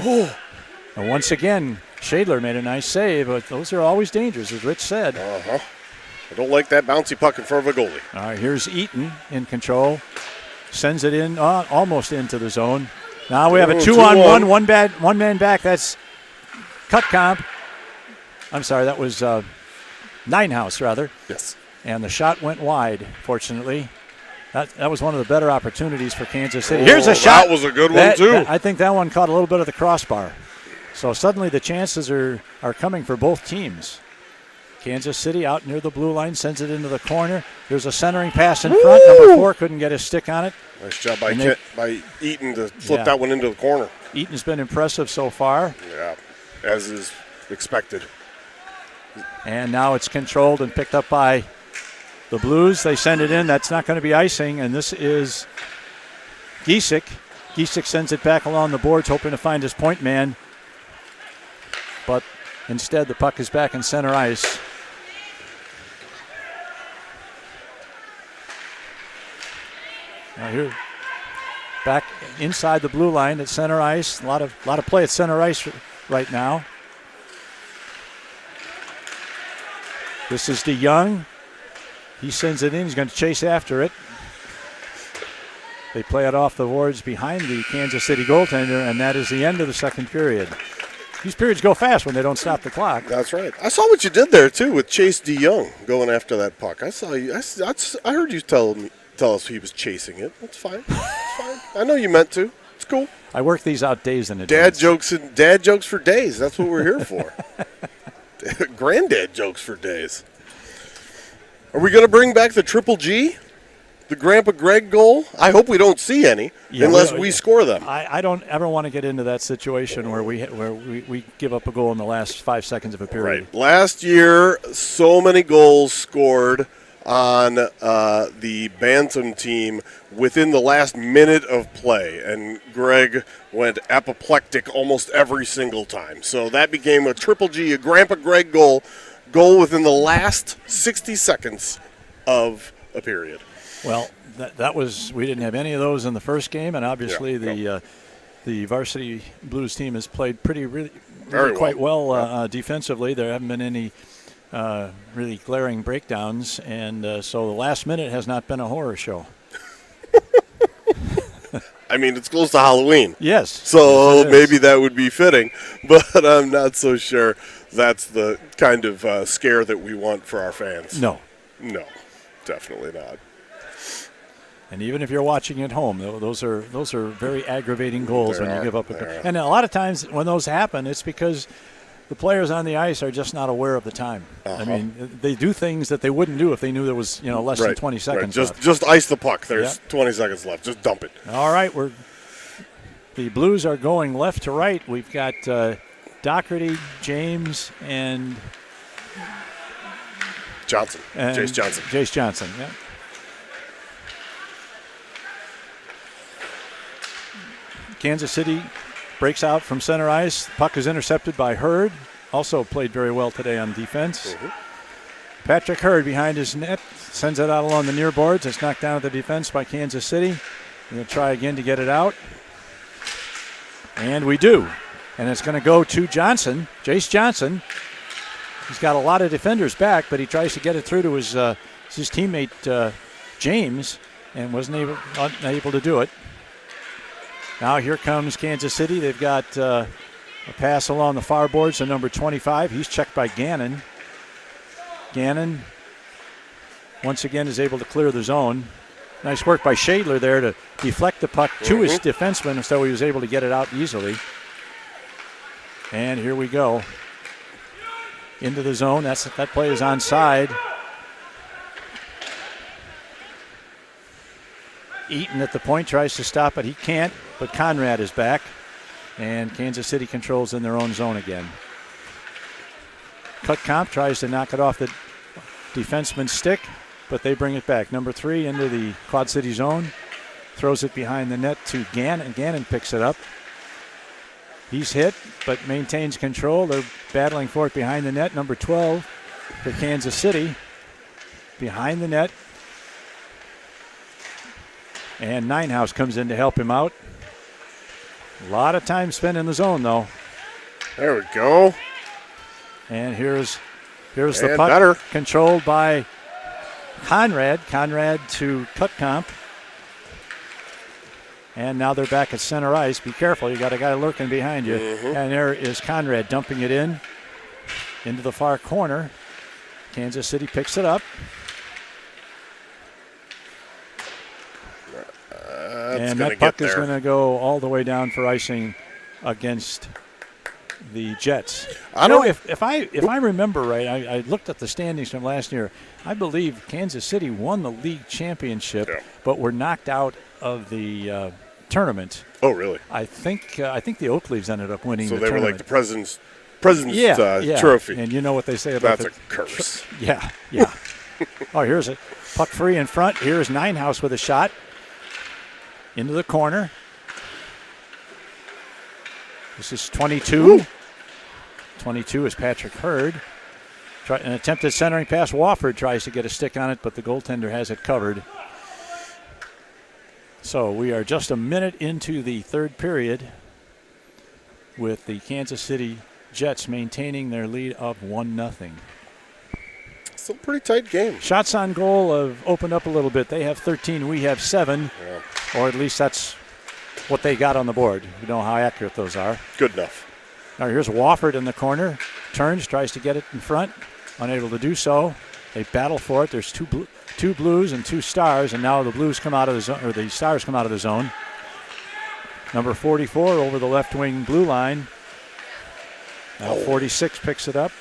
And once again, Shadler made a nice save, but those are always dangerous, as Rich said. I don't like that bouncy puck in front of a goalie. All right, here's Eaton in control. Sends it in, almost into the zone. Now we have a 2-on-1, one man back. That's Cutcomp. I'm sorry, that was Ninehouse, rather. Yes. And the shot went wide, fortunately. That was one of the better opportunities for Kansas City. Here's a shot. That was a good one, too. I think that one caught a little bit of the crossbar. So suddenly the chances are coming for both teams. Kansas City out near the blue line, sends it into the corner. There's a centering pass in front. Number 4 couldn't get his stick on it. Nice job by Eaton to flip that one into the corner. Eaton's been impressive so far. Yeah, as is expected. And now it's controlled and picked up by the Blues. They send it in. That's not going to be icing, and this is Giesick. Giesick sends it back along the boards, hoping to find his point man. But instead, the puck is back in center ice. Now here, back inside the blue line at center ice. A lot of play at center ice right now. This is DeYoung. He sends it in. He's going to chase after it. They play it off the boards behind the Kansas City goaltender, and that is the end of the second period. These periods go fast when they don't stop the clock. That's right. I saw what you did there, too, with Chase DeYoung going after that puck. I saw you. I heard you tell us he was chasing it. That's fine. It's fine. I know you meant to. It's cool. I work these out days in advance. Dad jokes for days. That's what we're here for. Granddad jokes for days. Are we going to bring back the Triple G? The Grandpa Greg goal? I hope we don't see any unless we score them. I don't ever want to get into that situation where we give up a goal in the last 5 seconds of a period. Right. Last year, so many goals scored on the Bantam team within the last minute of play, and Greg went apoplectic almost every single time. So that became a Triple G, a Grandpa Greg goal within the last 60 seconds of a period. Well, that was, we didn't have any of those in the first game, and obviously the Varsity Blues team has played really quite well defensively. There haven't been any really glaring breakdowns, and so the last minute has not been a horror show. I mean, it's close to Halloween. Yes. So maybe that would be fitting, but I'm not so sure that's the kind of scare that we want for our fans. No, definitely not. And even if you're watching at home, those are very aggravating goals when you give up a goal. And a lot of times when those happen, it's because the players on the ice are just not aware of the time. I mean, they do things that they wouldn't do if they knew there was less than 20 seconds left. Just ice the puck. There's 20 seconds left. Just dump it. All right, the Blues are going left to right. We've got Doherty, James, and Johnson. Jace Johnson. Jace Johnson, yeah. Kansas City breaks out from center ice. Puck is intercepted by Hurd. Also played very well today on defense. Patrick Hurd behind his net. Sends it out along the near boards. It's knocked down at the defense by Kansas City. We'll try again to get it out. And we do. And it's going to go to Johnson, Jace Johnson. He's got a lot of defenders back, but he tries to get it through to his teammate James, and wasn't able to do it. Now here comes Kansas City. They've got a pass along the far boards to number 25. He's checked by Gannon. Gannon, once again, is able to clear the zone. Nice work by Shadler there to deflect the puck to his defenseman, so he was able to get it out easily. And here we go. Into the zone. That play is onside. Eaton at the point tries to stop it. He can't, but Conrad is back. And Kansas City controls in their own zone again. Cutcomp tries to knock it off the defenseman's stick, but they bring it back. Number 3 into the Quad City zone. Throws it behind the net to Gannon. Gannon picks it up. He's hit, but maintains control. They're battling for it behind the net. Number 12 for Kansas City. Behind the net. And Ninehouse comes in to help him out. A lot of time spent in the zone, though. There we go. And here's the puck. Better. Controlled by Conrad. Conrad to Cutcomp. And now they're back at center ice. Be careful. You got a guy lurking behind you. And there is Conrad dumping it into the far corner. Kansas City picks it up. And that puck is going to go all the way down for icing against the Jets. If I remember right, I looked at the standings from last year. I believe Kansas City won the league championship, but were knocked out of the tournament. Oh, really? I think the Oak Leaves ended up winning. So the they tournament. were like the president's trophy. And you know what they say that's about a curse. Yeah. Oh, here's a puck free in front. Here's Ninehouse with a shot into the corner. This is 22. Woo! 22 is Patrick Hurd. An attempted centering pass. Wofford tries to get a stick on it, but the goaltender has it covered. So we are just a minute into the third period with the Kansas City Jets maintaining their lead of 1-0. Still a pretty tight game. Shots on goal have opened up a little bit. They have 13. We have 7. Or at least that's what they got on the board. You know how accurate those are. Good enough. Now here's Wofford in the corner. Turns, tries to get it in front. Unable to do so. They battle for it. There's two Blues and 2 Stars, and now the Blues come out of the zone, or the Stars come out of the zone. Number 44 over the left wing blue line. Now 46 picks it up.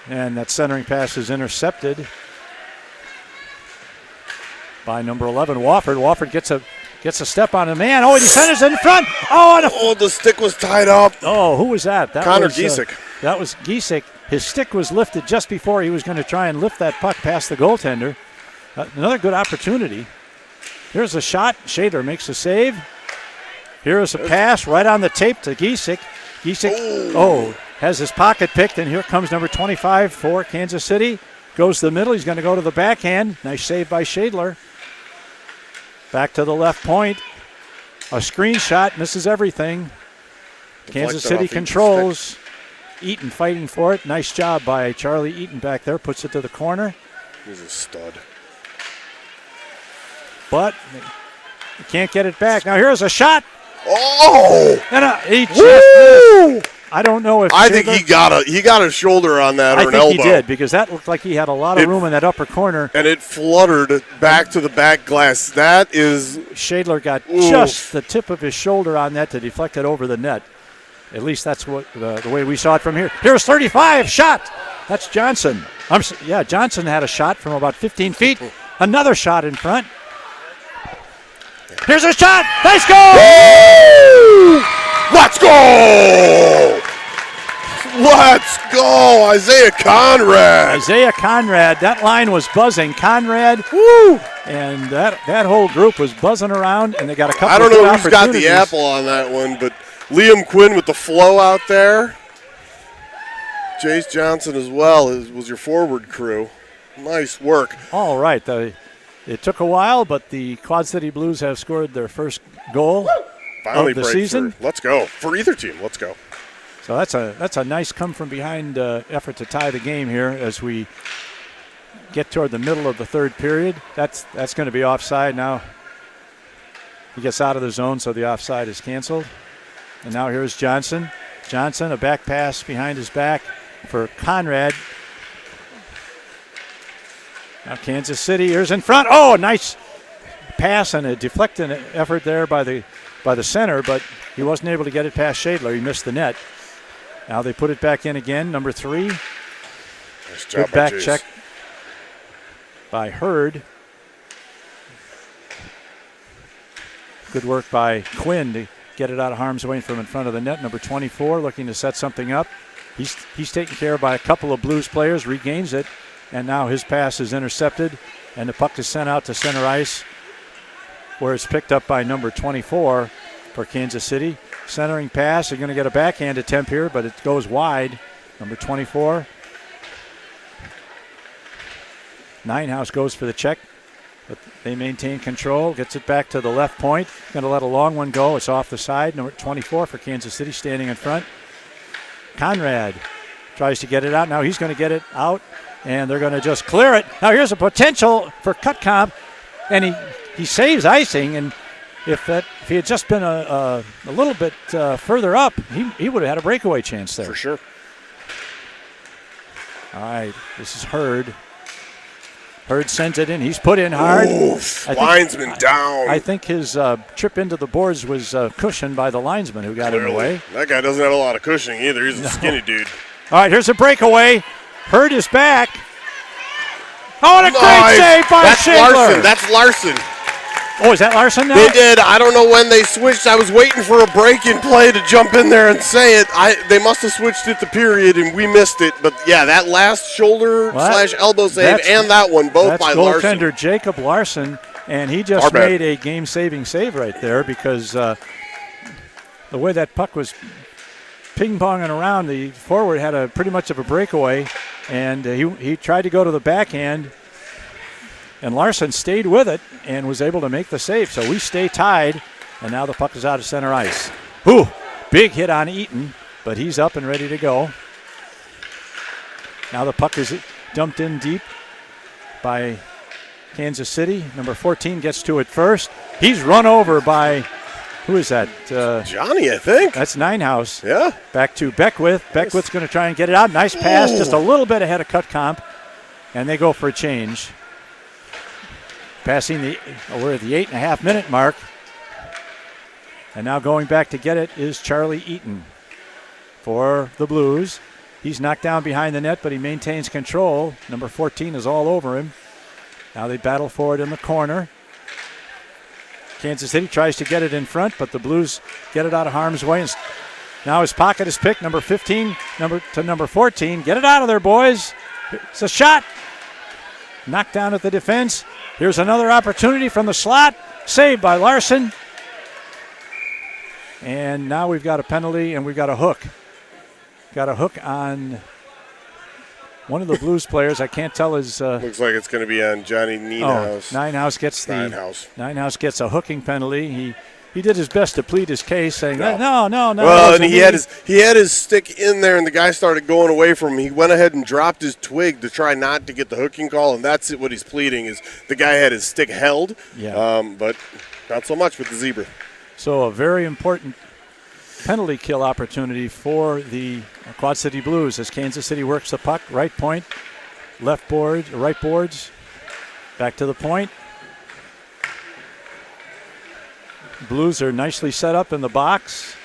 And that centering pass is intercepted by number 11, Wofford. Wofford gets a step on a man. Oh, and he centers it in front. The stick was tied up. Oh, who was that? Connor Giesick. That was Giesick. His stick was lifted just before he was going to try and lift that puck past the goaltender. Another good opportunity. Here's a shot. Shader makes a save. Here is a pass right on the tape to Giesick. Giesick, has his pocket picked, and here comes number 25 for Kansas City. Goes to the middle. He's going to go to the backhand. Nice save by Shadler. Back to the left point. A screen shot misses everything. Kansas City controls. Eaton fighting for it. Nice job by Charlie Eaton back there. Puts it to the corner. He's a stud. But he can't get it back. Now here's a shot. Oh! And he just missed. I don't know if I think he got a shoulder on that, or an elbow. I think he did, because that looked like he had a lot of room in that upper corner. And it fluttered back to the back glass. That is... Shadler got just the tip of his shoulder on that to deflect it over the net. At least that's what the way we saw it from here. Here's 35, shot. That's Johnson. Johnson had a shot from about 15 feet. Another shot in front. Here's a shot. Nice goal! Woo! Let's go! Let's go! Isaiah Conrad. That line was buzzing. Conrad, woo! And that whole group was buzzing around, and they got a couple of good opportunities. I don't know who's got the apple on that one, but Liam Quinn with the flow out there. Jace Johnson as well was your forward crew. Nice work. All right. It took a while, but the Quad City Blues have scored their first goal Finally of the season. Let's go. For either team, let's go. So that's a nice come-from-behind effort to tie the game here as we get toward the middle of the third period. That's going to be offside now. He gets out of the zone, so the offside is canceled. And now here's Johnson. Johnson, a back pass behind his back for Conrad. Now Kansas City, here's in front. Oh, nice pass and a deflecting effort there by the center, but he wasn't able to get it past Shadler. He missed the net. Now they put it back in again, number 3. Nice job. Good back check by Hurd. Good work by Quinn to get it out of harm's way from in front of the net. Number 24 looking to set something up. He's taken care of by a couple of Blues players, regains it, and now his pass is intercepted, and the puck is sent out to center ice, where it's picked up by number 24 for Kansas City. Centering pass. They're going to get a backhand attempt here, but it goes wide. Number 24. Ninehouse goes for the check, but they maintain control. Gets it back to the left point. Going to let a long one go. It's off the side. Number 24 for Kansas City standing in front. Conrad tries to get it out. Now he's going to get it out and they're going to just clear it. Now here's a potential for cut comp, and he saves icing, and if he had just been a little bit further up, he would have had a breakaway chance there. For sure. All right, this is Hurd. Hurd sends it in. He's put in hard. Linesman down. I think his trip into the boards was cushioned by the linesman who got in the way. That guy doesn't have a lot of cushioning either. He's a skinny dude. All right, here's a breakaway. Hurd is back. Oh, and a great save by Schindler. That's Larson. Oh, is that Larson now? They did. I don't know when they switched. I was waiting for a break in play to jump in there and say it. They must have switched at the period, and we missed it. But, yeah, that last shoulder/elbow save and that one, both by Larson. Goaltender Jacob Larson, and he just made a game-saving save right there because the way that puck was ping-ponging around, the forward had pretty much of a breakaway, and he tried to go to the backhand. And Larson stayed with it and was able to make the save. So we stay tied, and now the puck is out of center ice. Ooh, big hit on Eaton, but he's up and ready to go. Now the puck is dumped in deep by Kansas City. Number 14 gets to it first. He's run over by, who is that? Johnny, I think. That's Ninehouse. Yeah. Back to Beckwith. Beckwith's going to try and get it out. Nice pass, just a little bit ahead of cut comp, and they go for a change. Passing we're at the 8.5-minute mark. And now going back to get it is Charlie Eaton for the Blues. He's knocked down behind the net, but he maintains control. Number 14 is all over him. Now they battle for it in the corner. Kansas City tries to get it in front, but the Blues get it out of harm's way. And now his pocket is picked. Number 15 to number 14. Get it out of there, boys. It's a shot. Knocked down at the defense. Here's another opportunity from the slot. Saved by Larson. And now we've got a penalty and we've got a hook. Got a hook on one of the Blues players. I can't tell his... Looks like it's going to be on Johnny Ninehouse. Ninehouse gets a hooking penalty. He did his best to plead his case, saying, no. Well, and he had his stick in there, and the guy started going away from him. He went ahead and dropped his twig to try not to get the hooking call, and that's what he's pleading is the guy had his stick held, but not so much with the zebra. So a very important penalty kill opportunity for the Quad City Blues as Kansas City works the puck, right point, right boards, back to the point. Blues are nicely set up in the box.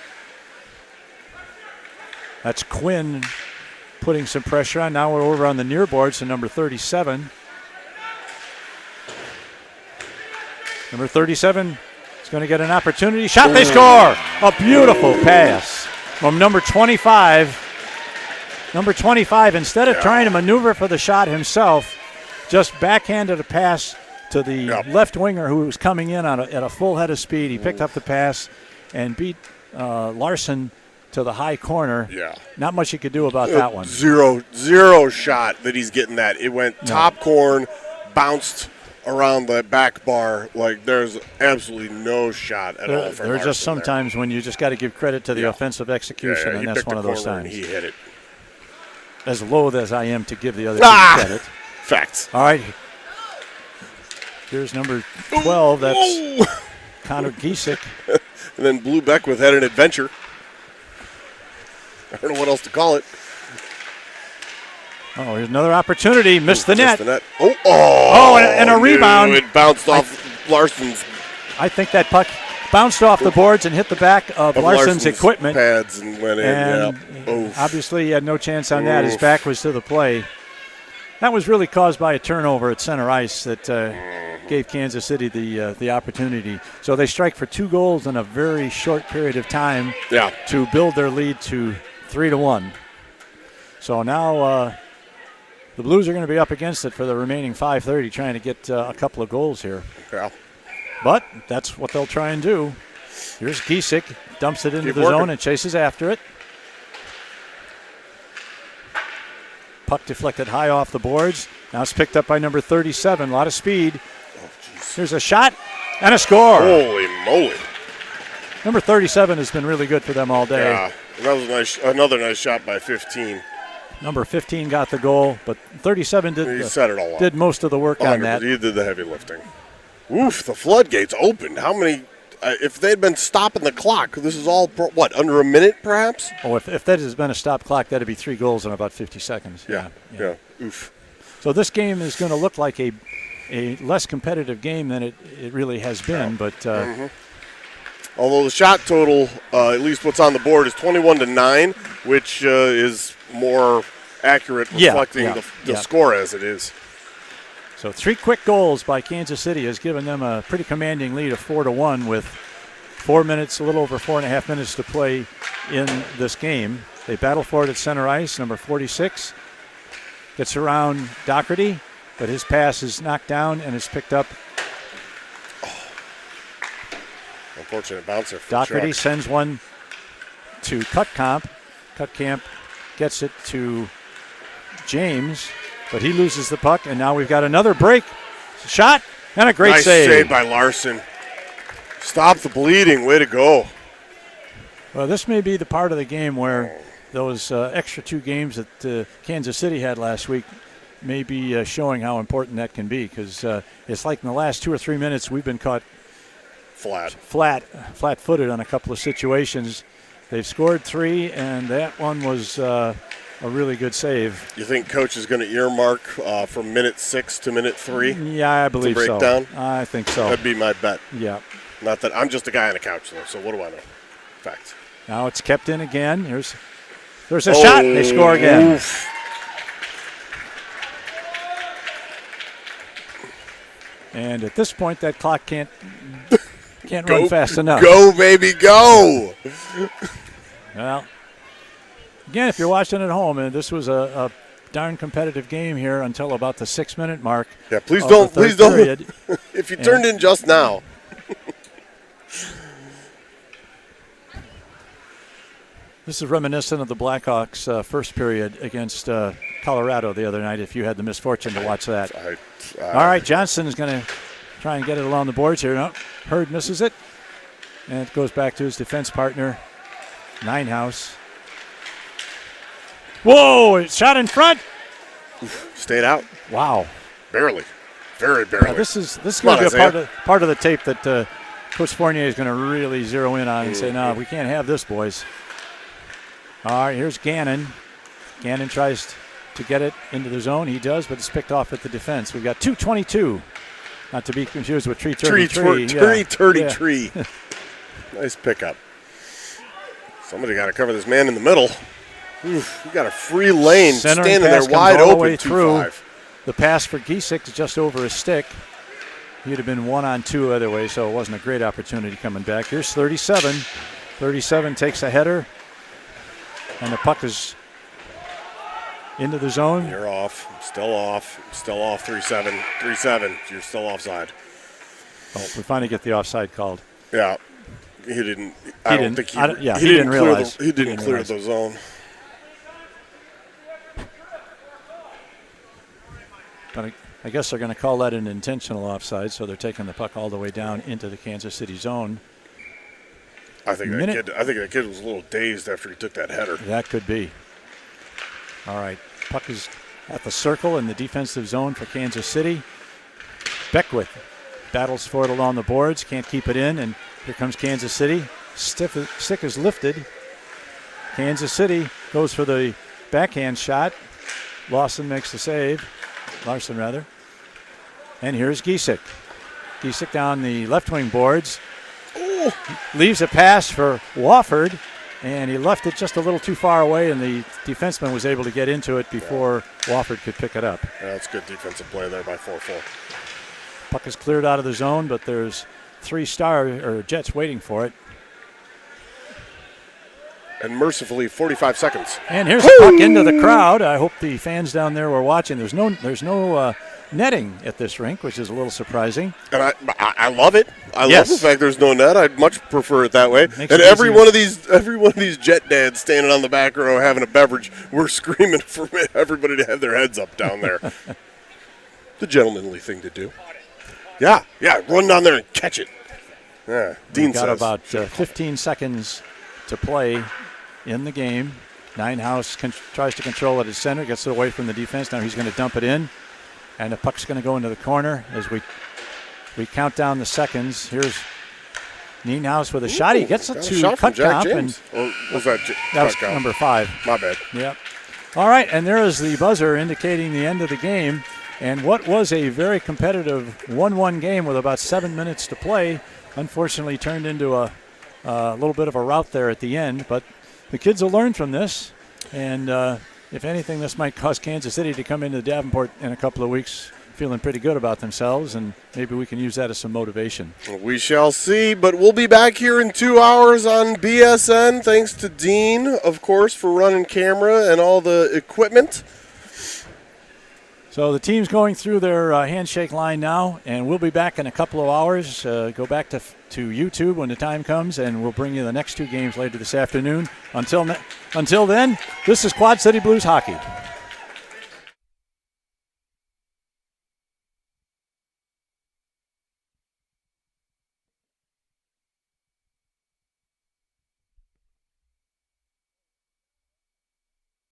That's Quinn putting some pressure on. Now we're over on the near boards to number 37. Number 37 is going to get an opportunity. Shot, they score! A beautiful pass from number 25. Number 25, instead of trying to maneuver for the shot himself, just backhanded a pass to the left winger who was coming in at a full head of speed. He picked up the pass and beat Larson to the high corner. Yeah. Not much you could do about that one. Zero shot that he's getting that. It went top corn, bounced around the back bar. Like, there's absolutely no shot at all from There are just sometimes when you just got to give credit to the offensive execution, and that's one of those times. He hit it. As loath as I am to give the other team credit. Facts. All right. Here's number 12. That's Connor Giesick. And then Blue Beckwith had an adventure. I don't know what else to call it. Oh, here's another opportunity. Missed the net. And a rebound. It bounced off Larson's. I think that puck bounced off the boards and hit the back of Larson's equipment. Pads and went in. Obviously, he had no chance on that. His back was to the play. That was really caused by a turnover at center ice that gave Kansas City the opportunity. So they strike for 2 goals in a very short period of time to build their lead to 3-1. So now the Blues are going to be up against it for the remaining 5:30, trying to get a couple of goals here. Yeah. But that's what they'll try and do. Here's Giesick, dumps it into the zone and chases after it. Puck deflected high off the boards. Now it's picked up by number 37. A lot of speed. Here's a shot and a score. Holy moly. Number 37 has been really good for them all day. Yeah, that was another nice shot by 15. Number 15 got the goal, but 37 set it all up. Did most of the work on that. He did the heavy lifting. Oof, the floodgates opened. How many? If they'd been stopping the clock, this is all, under a minute perhaps? Oh, if that has been a stop clock, that'd be 3 goals in about 50 seconds. Yeah. Oof. So this game is going to look like a less competitive game than it really has been, but although the shot total, at least what's on the board, is 21-9, which is more accurate, reflecting the score as it is. So 3 quick goals by Kansas City has given them a pretty commanding lead of 4-1 with 4 minutes, a little over 4.5 minutes to play in this game. They battle for it at center ice. Number 46 gets around Doherty, but his pass is knocked down and is picked up. Unfortunate bouncer for Doherty Chuck. sends one to Cutcamp. Cutcamp gets it to James, but he loses the puck, and now we've got another break. Shot and a great nice save by Larson. Stop the bleeding. Way to go. Well, this may be the part of the game where those extra 2 games that Kansas City had last week may be showing how important that can be, because it's like in the last 2 or 3 minutes we've been caught flat-footed on a couple of situations. They've scored 3, and that one was a really good save. You think Coach is going to earmark from minute 6 to minute 3? Yeah, I believe so. Breakdown? I think so. That'd be my bet. Yeah. Not that I'm just a guy on the couch, though, so what do I know? Facts. Now it's kept in again. There's a shot. They score again. Oof. And at this point, that clock can't run fast enough. Go, baby, go! Well, again, if you're watching at home, and this was a darn competitive game here until about the 6-minute mark. Yeah, please don't. If you turned in just now. This is reminiscent of the Blackhawks' first period against Colorado the other night, if you had the misfortune to watch that. All right, Johnson is going to try and get it along the boards here. No, Hurd misses it. And it goes back to his defense partner, Ninehouse. Whoa, it's shot in front. Stayed out. Wow. Barely. Very barely. Now, this is going to be a part of the tape that Coach Fournier is going to really zero in on and say, no, we can't have this, boys. All right, here's Gannon. Gannon tries to get it into the zone. He does, but it's picked off at the defense. We've got 2:22. Not to be confused with 3:33. 3:33. Nice pickup. Somebody got to cover this man in the middle. Oof, you got a free lane standing there wide open. 2-5. The pass for Giesik is just over his stick. He'd have been 1-on-2 other way, so it wasn't a great opportunity coming back. Here's 37. 37 takes a header. And the puck is into the zone. You're off. Still off. Still off. 3-7. 3-7. You're still offside. Oh, we finally get the offside called. Yeah. He didn't. I don't think he didn't realize. He didn't clear the zone. But I guess they're going to call that an intentional offside, so they're taking the puck all the way down into the Kansas City zone. I think that kid was a little dazed after he took that header. That could be. All right, puck is at the circle in the defensive zone for Kansas City. Beckwith battles for it along the boards, can't keep it in, and here comes Kansas City. Stick is lifted. Kansas City goes for the backhand shot. Larson makes the save. And here's Giesik. Giesik down the left wing boards. Ooh. Leaves a pass for Wofford, and he left it just a little too far away, and the defenseman was able to get into it before Wofford could pick it up. Yeah, that's good defensive play there by 4-4. Puck is cleared out of the zone, but there's 3 Jets waiting for it. And mercifully, 45 seconds. And here's the puck into the crowd. I hope the fans down there were watching. There's no netting at this rink, which is a little surprising. And I love it. I love the fact there's no net. I'd much prefer it that way. And every one of these Jet dads standing on the back row having a beverage, we're screaming for everybody to have their heads up down there. The gentlemanly thing to do. Yeah, run down there and catch it. Yeah, Dean got about 15 seconds to play in the game. Ninehouse tries to control it at center, gets it away from the defense. Now he's going to dump it in, and the puck's going to go into the corner as we count down the seconds. Here's Nienhuis with a shot. He gets it to cut top. And was that was number 5. My bad. Yep. All right, and there is the buzzer indicating the end of the game. And what was a very competitive 1-1 game with about 7 minutes to play, unfortunately turned into a little bit of a rout there at the end. But the kids will learn from this. And if anything, this might cause Kansas City to come into Davenport in a couple of weeks feeling pretty good about themselves, and maybe we can use that as some motivation. We shall see, but we'll be back here in 2 hours on BSN. Thanks to Dean, of course, for running camera and all the equipment. So the team's going through their handshake line now, and we'll be back in a couple of hours. Go back to YouTube when the time comes, and we'll bring you the next 2 games later this afternoon. Until then, this is Quad City Blues Hockey.